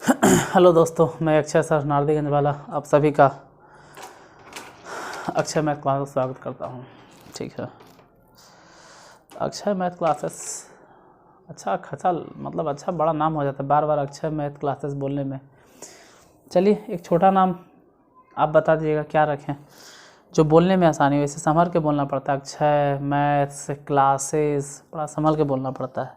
Hello दोस्तों, मैं Akshay sir Nardiganj वाला आप सभी का अक्षय मैथ क्लास में स्वागत करता हूं। ठीक है, अक्षय मैथ क्लासेस अच्छा खासा मतलब अच्छा बड़ा नाम हो जाता है बार बार अक्षय मैथ क्लासेस बोलने में। चलिए एक छोटा नाम आप बता दीजिएगा क्या रखें जो बोलने में आसानी हो। इसे संभल के बोलना पड़ता है, अक्षय मैथ्स क्लासेस बड़ा संभल के बोलना पड़ता है।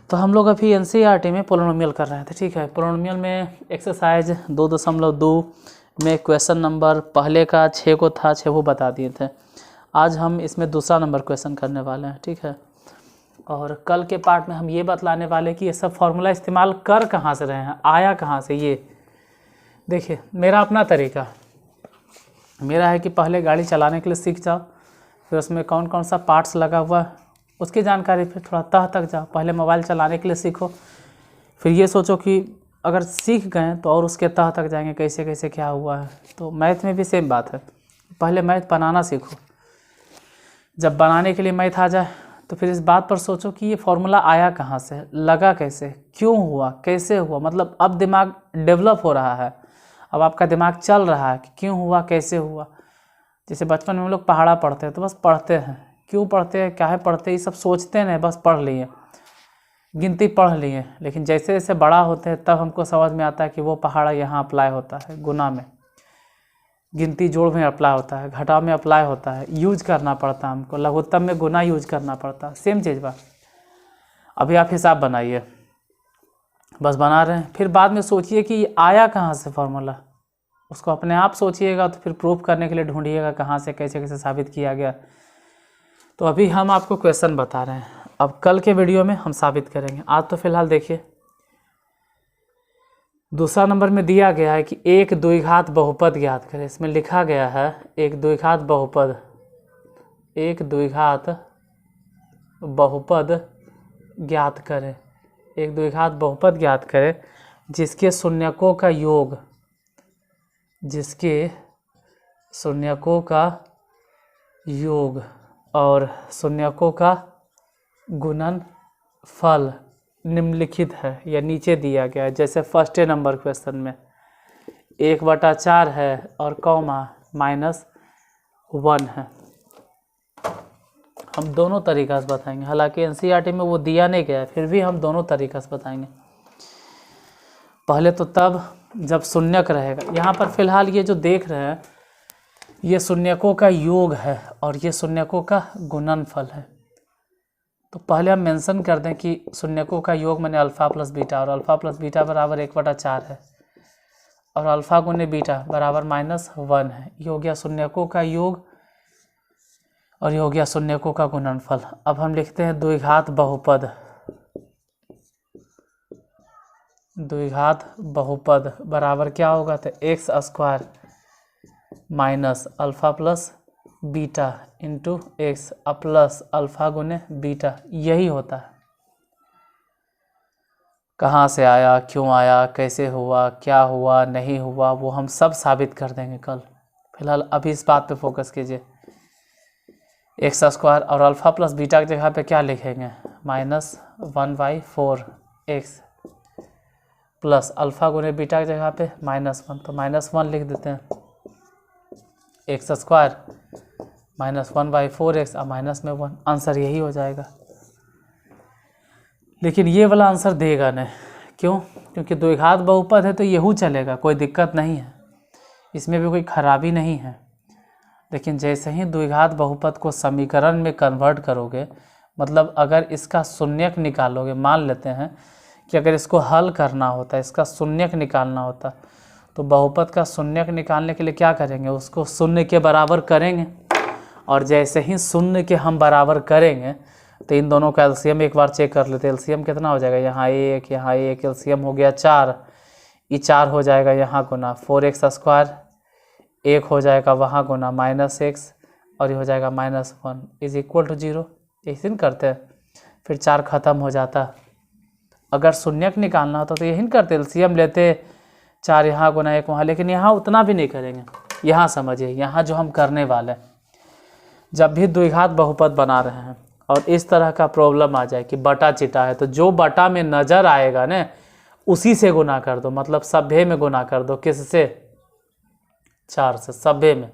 तो हम लोग अभी एनसीईआरटी में पोलिनोमियल कर रहे थे। ठीक है, पोलिनोमियल में एक्सरसाइज 2.2 में क्वेश्चन नंबर पहले का 6 को था, 6 वो बता दिए थे। आज हम इसमें दूसरा नंबर क्वेश्चन करने वाले हैं। ठीक है, और कल के पार्ट में हम ये बतलाने वाले कि ये सब फार्मूला इस्तेमाल कर कहाँ से रहे हैं, आया कहाँ से। ये देखिए मेरा अपना तरीका मेरा है कि पहले गाड़ी चलाने के लिए सीख जाओ, फिर उसमें कौन कौन सा पार्ट्स लगा हुआ है उसकी जानकारी, फिर थोड़ा तह तक जाओ। पहले मोबाइल चलाने के लिए सीखो, फिर ये सोचो कि अगर सीख गए तो और उसके तह तक जाएंगे कैसे कैसे क्या हुआ है। तो मैथ में भी सेम बात है, पहले मैथ बनाना सीखो। जब बनाने के लिए मैथ आ जाए तो फिर इस बात पर सोचो कि ये फार्मूला आया कहाँ से, लगा कैसे, क्यों हुआ, कैसे हुआ। मतलब अब दिमाग डेवलप हो रहा है, अब आपका दिमाग चल रहा है कि क्यों हुआ कैसे हुआ। जैसे बचपन में हम लोग पहाड़ा पढ़ते हैं तो बस पढ़ते हैं, क्यों पढ़ते हैं क्या है पढ़ते हैं ये सब सोचते नहीं, बस पढ़ लिए, गिनती पढ़ लिए। लेकिन जैसे जैसे बड़ा होते हैं तब हमको समझ में आता है कि वो पहाड़ा यहाँ अप्लाई होता है, गुना में, गिनती जोड़ में अप्लाई होता है, घटाव में अप्लाई होता है, यूज करना पड़ता है हमको, लघुत्तम में गुना यूज करना पड़ता है। सेम चीज़ बात। अभी आप हिसाब बनाइए, बस बना रहे हैं, फिर बाद में सोचिए कि आया कहाँ से फार्मूला, उसको अपने आप सोचिएगा तो फिर प्रूफ करने के लिए ढूंढिएगा कहाँ से कैसे कैसे साबित किया गया। तो अभी हम आपको क्वेश्चन बता रहे हैं, अब कल के वीडियो में हम साबित करेंगे। आज तो फिलहाल देखिए दूसरा नंबर में दिया गया है कि एक द्विघात बहुपद ज्ञात करें। इसमें लिखा गया है एक द्विघात बहुपद, एक द्विघात बहुपद ज्ञात करें, एक द्विघात बहुपद ज्ञात करें जिसके शून्यकों का योग, जिसके शून्यकों का योग और शून्यकों का गुणनफल निम्नलिखित है या नीचे दिया गया है। जैसे फर्स्ट नंबर क्वेश्चन में 1/4 है और कॉमा -1 है। हम दोनों तरीक़ा से बताएंगे, हालांकि एनसीईआरटी में वो दिया नहीं गया है, फिर भी हम दोनों तरीक़ा से बताएंगे। पहले तो तब जब शून्यक रहेगा, यहाँ पर फिलहाल ये जो देख रहे हैं ये शून्यकों का योग है और ये शून्यकों का गुणनफल है। तो पहले हम मेंशन कर दें कि शून्यकों का योग मैंने अल्फ़ा प्लस बीटा, और अल्फ़ा प्लस बीटा बराबर 1/4 है और अल्फ़ा गुने बीटा बराबर -1 है। ये हो गया शून्यकों का योग और ये हो गया शून्यकों का गुणनफल। अब हम लिखते हैं द्विघात बहुपद, द्विघात बहुपद बराबर क्या होगा, तो x² minus alpha plus beta into x plus alpha गुने बीटा, यही होता है। कहाँ से आया, क्यों आया, कैसे हुआ, क्या हुआ, नहीं हुआ, वो हम सब साबित कर देंगे कल। फिलहाल अभी इस बात पे फोकस कीजिए। x² और अल्फ़ा प्लस बीटा की जगह पे क्या लिखेंगे, -1/4 x प्लस अल्फ़ा गुने बीटा की जगह पे -1, तो -1 लिख देते हैं। x² -1/4 x और माइनस में 1, आंसर यही हो जाएगा। लेकिन ये वाला आंसर देगा नहीं, क्यों? क्योंकि द्विघात बहुपद है तो यहू चलेगा, कोई दिक्कत नहीं है, इसमें भी कोई खराबी नहीं है। लेकिन जैसे ही द्विघात बहुपद को समीकरण में कन्वर्ट करोगे, मतलब अगर इसका शून्यक निकालोगे, मान लेते हैं कि अगर इसको हल करना होता, इसका शून्यक निकालना होता, तो बहुपद का शून्यक निकालने के लिए क्या करेंगे, उसको शून्य के बराबर करेंगे, और जैसे ही शून्य के हम बराबर करेंगे तो इन दोनों का एलसीएम एक बार चेक कर लेते हैं। एलसीएम कितना हो जाएगा, यहाँ 1 यहाँ 1, एलसीएम हो गया 4, ये 4 हो जाएगा यहाँ गुना 4x², 1 हो जाएगा वहाँ गुना -x और ये हो जाएगा -1 = 0। यही करते हैं, फिर 4 ख़त्म हो जाता। अगर शून्यक निकालना होता तो यही करते, एलसीएम लेते, 4 यहाँ गुना 1 वहाँ, लेकिन यहाँ उतना भी नहीं करेंगे। यहाँ समझिए, यहाँ जो हम करने वाले हैं, जब भी द्विघात बहुपद बना रहे हैं और इस तरह का प्रॉब्लम आ जाए कि बटा चिटा है, तो जो बटा में नज़र आएगा ना उसी से गुना कर दो, मतलब सभ्य में गुना कर दो, किससे? 4 से, सभ्य में।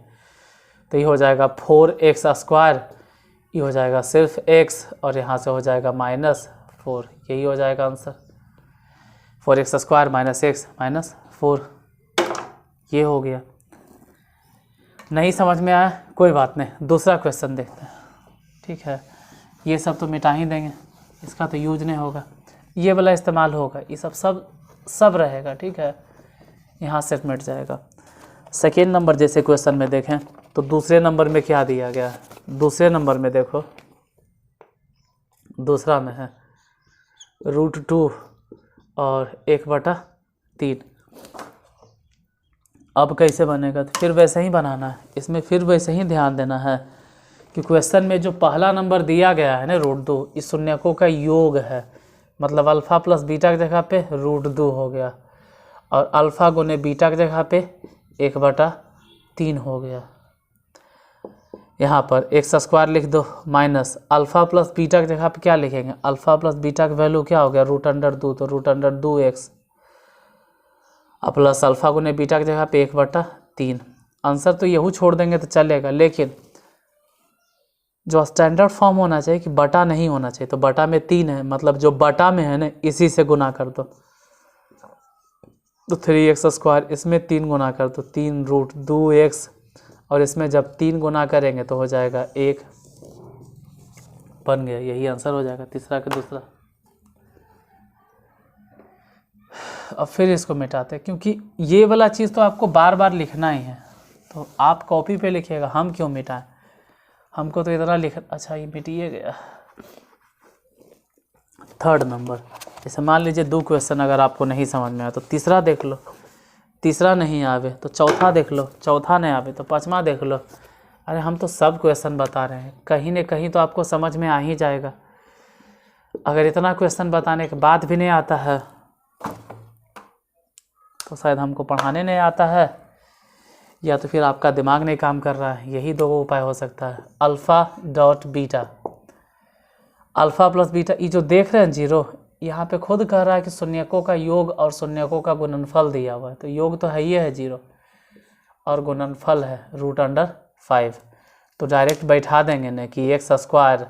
तो ये हो जाएगा 4x², ये हो जाएगा सिर्फ x, और यहाँ से हो जाएगा -4, यही हो जाएगा आंसर। 4x² -x -4, ये हो गया। नहीं समझ में आया कोई बात नहीं, दूसरा क्वेश्चन देखते हैं। ठीक है, ये सब तो मिटा ही देंगे, इसका तो यूज नहीं होगा, ये वाला इस्तेमाल होगा, ये सब रहेगा। ठीक है, यहाँ से मिट जाएगा। सेकेंड नंबर जैसे क्वेश्चन में देखें तो दूसरे नंबर में क्या दिया गया है? दूसरे नंबर में देखो, दूसरा में है √2 और 1/3। अब कैसे बनेगा? तो फिर वैसे ही बनाना है, इसमें फिर वैसे ही ध्यान देना है कि क्वेश्चन में जो पहला नंबर दिया गया है ना √2, इस शून्यकों का योग है, मतलब अल्फ़ा प्लस बीटा की जगह पे √2 हो गया, और अल्फ़ा गुने बीटा की जगह पे 1/3 हो गया। यहाँ पर x² लिख दो, माइनस अल्फ़ा प्लस बीटा की जगह पे क्या लिखेंगे? अल्फ़ा प्लस बीटा की वैल्यू क्या हो गया? √2, तो √2x, अब प्लस अल्फ़ा गुने बीटा की जगह पे 1/3। आंसर तो यहू छोड़ देंगे तो चलेगा, लेकिन जो स्टैंडर्ड फॉर्म होना चाहिए कि बटा नहीं होना चाहिए, तो बटा में 3 है, मतलब जो बटा में है ना इसी से गुना कर दो। तो 3x², इसमें 3 गुना कर दो, 3√2x, और इसमें जब 3 गुना करेंगे तो हो जाएगा 1, बन गया, यही आंसर हो जाएगा तीसरा का दूसरा। अब फिर इसको मिटाते हैं, क्योंकि ये वाला चीज़ तो आपको बार बार लिखना ही है, तो आप कॉपी पे लिखिएगा, हम क्यों मिटाएं, हमको तो इतना लिख, अच्छा ये मिटिए गया। थर्ड नंबर, जैसे मान लीजिए 2 क्वेश्चन अगर आपको नहीं समझ में आया तो तीसरा देख लो, तीसरा नहीं आवे तो चौथा देख लो, चौथा नहीं आवे तो पांचवा देख लो। अरे हम तो सब क्वेश्चन बता रहे हैं, कहीं न कहीं तो आपको समझ में आ ही जाएगा। अगर इतना क्वेश्चन बताने के बाद भी नहीं आता है तो शायद हमको पढ़ाने नहीं आता है, या तो फिर आपका दिमाग नहीं काम कर रहा है। यही 2 उपाय हो सकता है, अल्फ़ा.बीटा, अल्फ़ा प्लस बीटा। ये जो देख रहे हैं 0, यहाँ पे खुद कह रहा है कि शून्यकों का योग और शून्यकों का गुणनफल दिया हुआ है, तो योग तो है ही है 0, और गुणनफल है √5। तो डायरेक्ट बैठा देंगे ना कि x²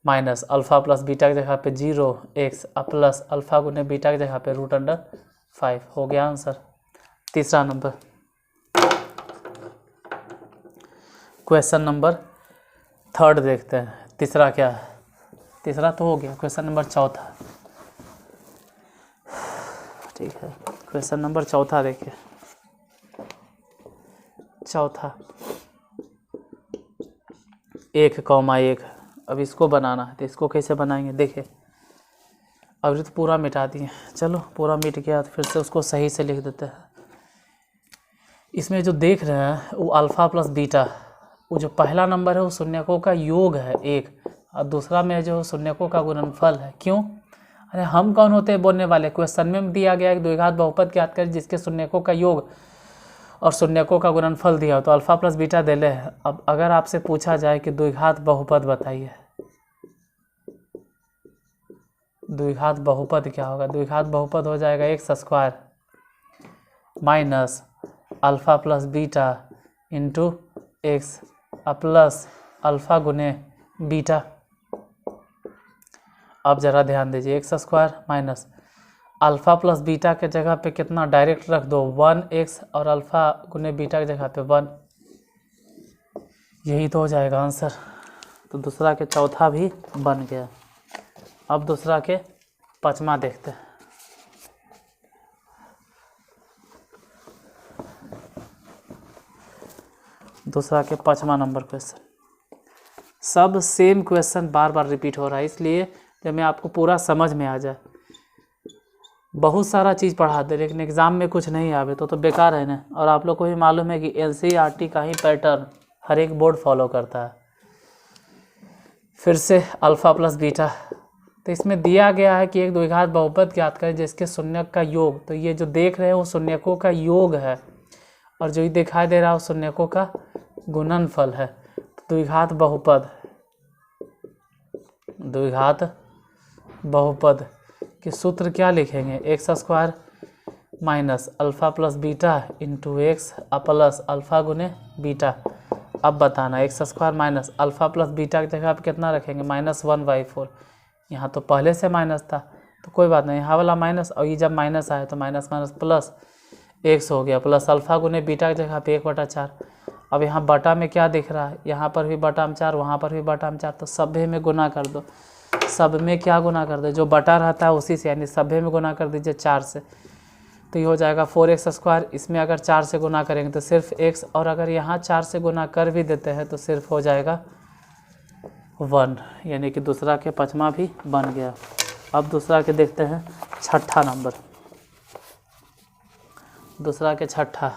minus alpha plus beta की जगह पे 0x प्लस अल्फ़ा गुने बीटा की जगह पे √5 हो गया आंसर। तीसरा नंबर। क्वेश्चन नंबर थर्ड देखते हैं, तीसरा क्या है? तीसरा तो हो गया, क्वेश्चन नंबर चौथा। ठीक है, क्वेश्चन नंबर चौथा देखिए, चौथा 1,1। अब इसको बनाना है, तो इसको कैसे बनाएंगे? देखिए अभी तो पूरा मिटा दिए, चलो पूरा मिट गया तो फिर से उसको सही से लिख देते हैं। इसमें जो देख रहे हैं वो अल्फ़ा प्लस बीटा, वो जो पहला नंबर है वो शून्यकों का योग है 1, और दूसरा में जो शून्यकों का गुणनफल है। क्यों? अरे हम कौन होते हैं बोलने वाले? क्वेश्चन में दिया गया है कि द्विघात बहुपद ज्ञात करें जिसके शून्यकों का योग और शून्यकों का गुणनफल दिया हो, तो अल्फ़ा प्लस बीटा दे ले। अब अगर आपसे पूछा जाए कि द्विघात बहुपद बताइए, द्विघात बहुपद क्या होगा? द्विघात बहुपद हो जाएगा x² minus alpha plus beta into x plus alpha गुने बीटा। अब ज़रा ध्यान दीजिए, x² minus alpha plus beta के जगह पे कितना डायरेक्ट रख दो 1x, और अल्फ़ा गुने बीटा की जगह पे 1, यही तो हो जाएगा आंसर। तो दूसरा के चौथा भी बन गया। अब दूसरा के पांचवा देखते हैं। दूसरा के पांचवा नंबर क्वेश्चन, सब सेम क्वेश्चन बार बार रिपीट हो रहा है, इसलिए जब मैं आपको पूरा समझ में आ जाए। बहुत सारा चीज़ पढ़ा दे लेकिन एग्ज़ाम में कुछ नहीं आवे तो बेकार है ना। और आप लोग को भी मालूम है कि NCERT का ही पैटर्न हर एक बोर्ड फॉलो करता है। फिर से अल्फ़ा प्लस बीटा, तो इसमें दिया गया है कि एक द्विघात बहुपद ज्ञात करें जिसके शून्यक का योग, तो ये जो देख रहे हैं वो शून्यकों का योग है, और जो ये दिखाई दे रहा है वो शून्यकों का गुणनफल है। तो द्विघात बहुपद, द्विघात बहुपद कि सूत्र क्या लिखेंगे, x square minus alpha plus beta into x plus alpha गुने बीटा। अब बताना x square minus alpha plus beta की जगह आप कितना रखेंगे, -1/4। यहाँ तो पहले से माइनस था तो कोई बात नहीं, यहाँ वाला माइनस और ये जब माइनस आए तो माइनस माइनस प्लस एक्स हो गया, प्लस अल्फ़ा गुने बीटा की जगह पे 1/4। अब यहाँ बटा में क्या दिख रहा है, यहाँ पर भी बटा में 4, वहाँ पर भी बटा में 4, तो सभ्य में गुना कर दो। सब में क्या गुना कर दो, जो बटा रहता है उसी से, यानी सभ्य में गुना कर दीजिए 4 से, तो ये हो जाएगा 4x स्क्वायर। इसमें अगर 4 से गुना करेंगे तो सिर्फ x, और अगर यहाँ 4 से गुना कर भी देते हैं तो सिर्फ हो जाएगा 1, यानी कि दूसरा के पचमा भी बन गया। अब दूसरा के देखते हैं छठा नंबर। दूसरा के छठा,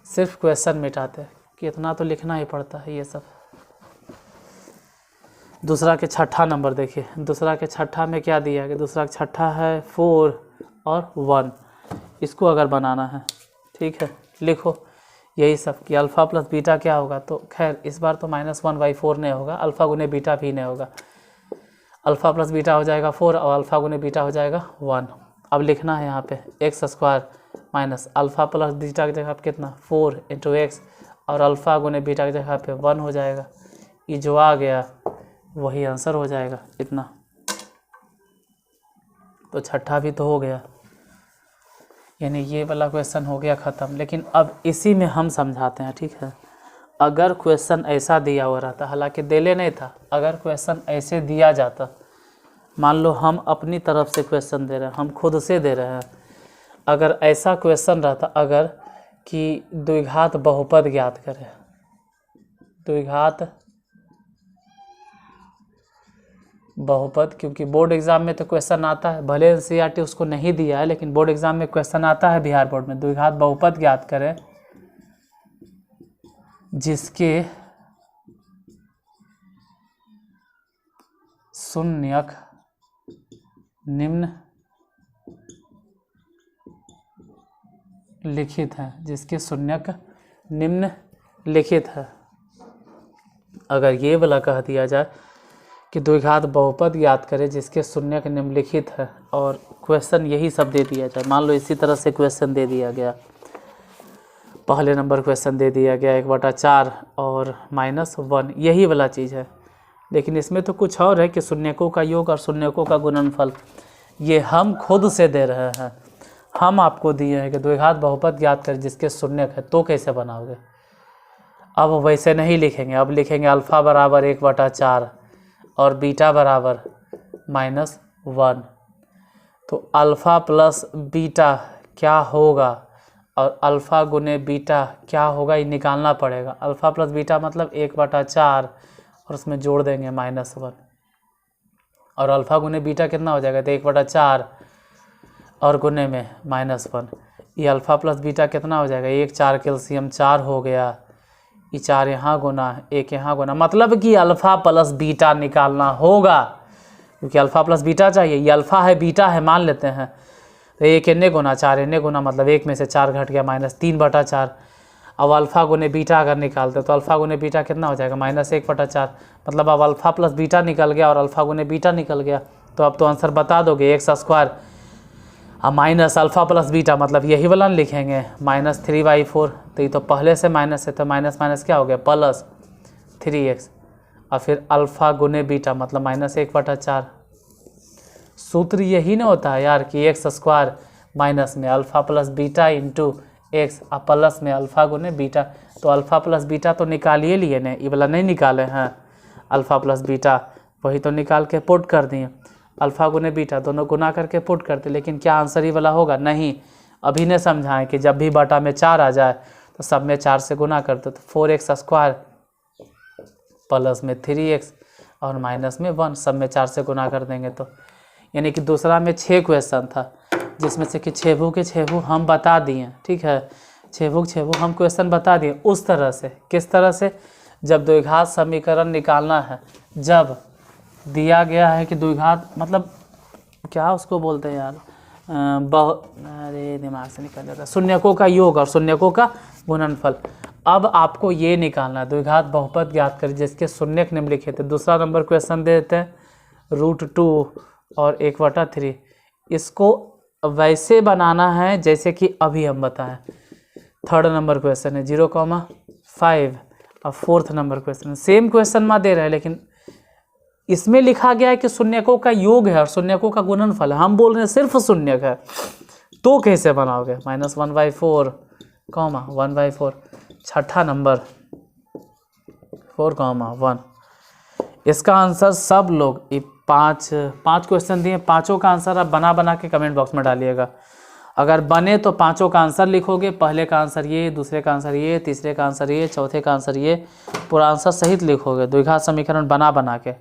सिर्फ क्वेश्चन मिटाते कि इतना तो लिखना ही पड़ता है ये सब। दूसरा के छठा नंबर देखिए, दूसरा के छठा में क्या दिया कि दूसरा का छठा है 4 और 1, इसको अगर बनाना है, ठीक है, लिखो यही सब कि अल्फ़ा प्लस बीटा क्या होगा। तो खैर इस बार तो -1/4 नहीं होगा, अल्फ़ा गुने बीटा भी नहीं होगा। अल्फ़ा प्लस बीटा हो जाएगा 4 और अल्फ़ा गुने बीटा हो जाएगा 1। अब लिखना है यहाँ पे x square minus alpha plus beta की जगह पे कितना 4 इंटू एक्स, और अल्फ़ा गुने बीटा की जगह पे 1 हो जाएगा। ये जो आ गया वही आंसर हो जाएगा इतना। तो छठा भी तो हो गया, यानी ये वाला क्वेश्चन हो गया ख़त्म। लेकिन अब इसी में हम समझाते हैं, ठीक है। अगर क्वेश्चन ऐसा दिया हुआ रहता, हालांकि देले नहीं था, अगर क्वेश्चन ऐसे दिया जाता, मान लो हम अपनी तरफ से क्वेश्चन दे रहे हैं, हम खुद से दे रहे हैं, अगर ऐसा क्वेश्चन रहता अगर कि द्विघात बहुपद ज्ञात करें, द्विघात बहुपद, क्योंकि बोर्ड एग्ज़ाम में तो क्वेश्चन आता है, भले एनसीईआरटी उसको नहीं दिया है लेकिन बोर्ड एग्ज़ाम में क्वेश्चन आता है बिहार बोर्ड में, द्विघात बहुपद ज्ञात करें जिसके शून्यक निम्न लिखित है, जिसके शून्यक निम्न लिखित है। अगर ये वाला कह दिया जाए कि द्विघात बहुपद याद करें जिसके शून्यक निम्नलिखित है, और क्वेश्चन यही सब दे दिया जाए, मान लो इसी तरह से क्वेश्चन दे दिया गया, पहले नंबर क्वेश्चन दे दिया गया 1/4 और -1, यही वाला चीज़ है। लेकिन इसमें तो कुछ और है कि शून्यकों का योग और शून्यकों का गुणनफल, ये हम खुद से दे रहे हैं, हम आपको दिए हैं कि द्विघात बहुपद ज्ञात करें जिसके शून्यक है, तो कैसे बनाओगे। अब वैसे नहीं लिखेंगे, अब लिखेंगे अल्फ़ा बराबर 1/4 और बीटा बराबर -1। तो अल्फ़ा प्लस बीटा क्या होगा और अल्फ़ा गुने बीटा क्या होगा, ये निकालना पड़ेगा। अल्फ़ा प्लस बीटा मतलब 1/4 और उसमें जोड़ देंगे -1, और अल्फ़ा गुने बीटा कितना हो जाएगा, तो 1/4 और गुने में -1, ये अल्फ़ा प्लस बीटा कितना हो जाएगा, 1 4 कैल्शियम 4 हो गया, ये 4 यहाँ गुना 1 यहाँ गुना, मतलब कि अल्फ़ा प्लस बीटा निकालना होगा, क्योंकि अल्फ़ा प्लस बीटा चाहिए। ये अल्फ़ा है बीटा है मान लेते हैं, तो 1 इन्ने गुना 4 इन्ने गुना, मतलब 1 में से 4 घट गया -3/4। अब अल्फ़ा गुने बीटा अगर निकालते तो अल्फ़ा गुने बीटा कितना हो जाएगा, -1/4, मतलब अब अल्फ़ा प्लस बीटा निकल गया और अल्फ़ा गुने बीटा निकल गया। तो अब तो आंसर बता दोगे, x square minus alpha plus beta, मतलब यही वाला लिखेंगे -3/4, तो ये तो पहले से माइनस है, तो माइनस माइनस क्या हो गया +3x, और फिर अल्फ़ा गुने बीटा मतलब -1/4। सूत्र यही ना होता है यार कि एक्स स्क्वायर माइनस में alpha plus beta into x और प्लस में अल्फ़ा गुने बीटा। तो अल्फ़ा प्लस बीटा तो निकालिए लिए ने, ये वाला नहीं निकाले हैं, अल्फ़ा प्लस बीटा वही तो निकाल के पुट कर दिए, अल्फ़ा गुने बीटा दोनों गुना करके पुट करते। लेकिन क्या आंसर ही वाला होगा, नहीं। अभी ने समझाएं कि जब भी बटा में 4 आ जाए तो सब में 4 से गुना करते, तो 4x स्क्वायर प्लस में 3x और माइनस में 1, सब में 4 से गुना कर देंगे। तो यानी कि दूसरा में 6 क्वेश्चन था, जिसमें से कि 6 के 6 हम बता दिए, ठीक है, 6 के 6 हम क्वेश्चन बता दिए। उस तरह से, किस तरह से, जब द्विघात समीकरण निकालना है, जब दिया गया है कि द्विघात मतलब क्या उसको बोलते हैं यार, अरे दिमाग से निकल जाता है, शून्यकों का योग और शून्यकों का गुणनफल। अब आपको ये निकालना है, द्विघात बहुपद ज्ञात करें जिसके शून्यक निम्नलिखित है। दूसरा नंबर क्वेश्चन दे देते हैं √2 और 1/3, इसको वैसे बनाना है जैसे कि अभी हम बताएं। 3rd नंबर क्वेश्चन है 0,5 और 4th नंबर क्वेश्चन है, सेम क्वेश्चन में दे रहे हैं, लेकिन इसमें लिखा गया है कि शून्यकों का योग है और शून्यकों का गुणनफल है, हम बोल रहे हैं सिर्फ शून्यक है। तो कैसे बनाओगे? -1/4, 1/4, 6ठा नंबर 4,1। इसका आंसर सब लोग ये पाँच क्वेश्चन दिए, पाँचों का आंसर आप बना बना के कमेंट बॉक्स में डालिएगा। अगर बने तो पाँचों का आंसर लिखोगे, पहले का आंसर ये, दूसरे का आंसर ये, तीसरे का आंसर ये, चौथे का आंसर ये, पूरा आंसर सहित लिखोगे द्विघात समीकरण बना बना के।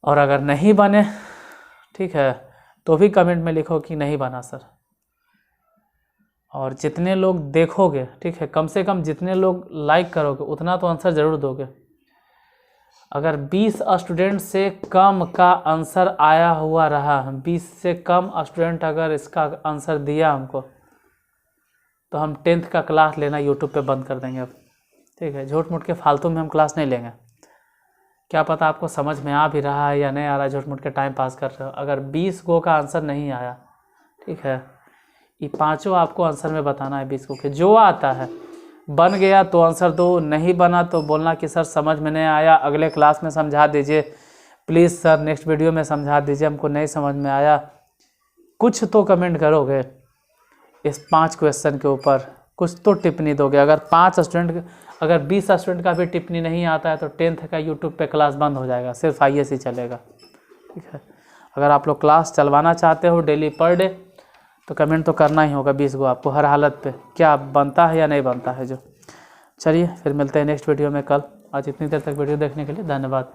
और अगर नहीं बने, ठीक है, तो भी कमेंट में लिखो कि नहीं बना सर। और जितने लोग देखोगे, ठीक है, कम से कम जितने लोग लाइक करोगे उतना तो आंसर ज़रूर दोगे। अगर 20 स्टूडेंट से कम का आंसर आया हुआ रहा, 20 से कम स्टूडेंट अगर इसका आंसर दिया हमको, तो हम 10th का क्लास लेना यूट्यूब पे बंद कर देंगे अब, ठीक है। झूठ मूठ के फालतू में हम क्लास नहीं लेंगे। क्या पता आपको समझ में आ भी रहा है या नहीं आ रहा है, झूठ मूठ के टाइम पास कर रहे हो। अगर 20 गो का आंसर नहीं आया, ठीक है, ये पाँचों आपको आंसर में बताना है 20 गो के, जो आता है। बन गया तो आंसर दो, नहीं बना तो बोलना कि सर समझ में नहीं आया, अगले क्लास में समझा दीजिए प्लीज़ सर, नेक्स्ट वीडियो में समझा दीजिए, हमको नहीं समझ में आया। कुछ तो कमेंट करोगे इस 5 क्वेश्चन के ऊपर, कुछ तो टिप्पणी दोगे। अगर 20 स्टूडेंट का भी टिप्पणी नहीं आता है तो 10th का यूट्यूब पे क्लास बंद हो जाएगा, सिर्फ IAS ही चलेगा, ठीक है। अगर आप लोग क्लास चलवाना चाहते हो डेली पर डे, तो कमेंट तो करना ही होगा 20 गो आपको हर हालत पे, क्या बनता है या नहीं बनता है जो। चलिए फिर मिलते हैं नेक्स्ट वीडियो में कल। आज इतनी देर तक वीडियो देखने के लिए धन्यवाद।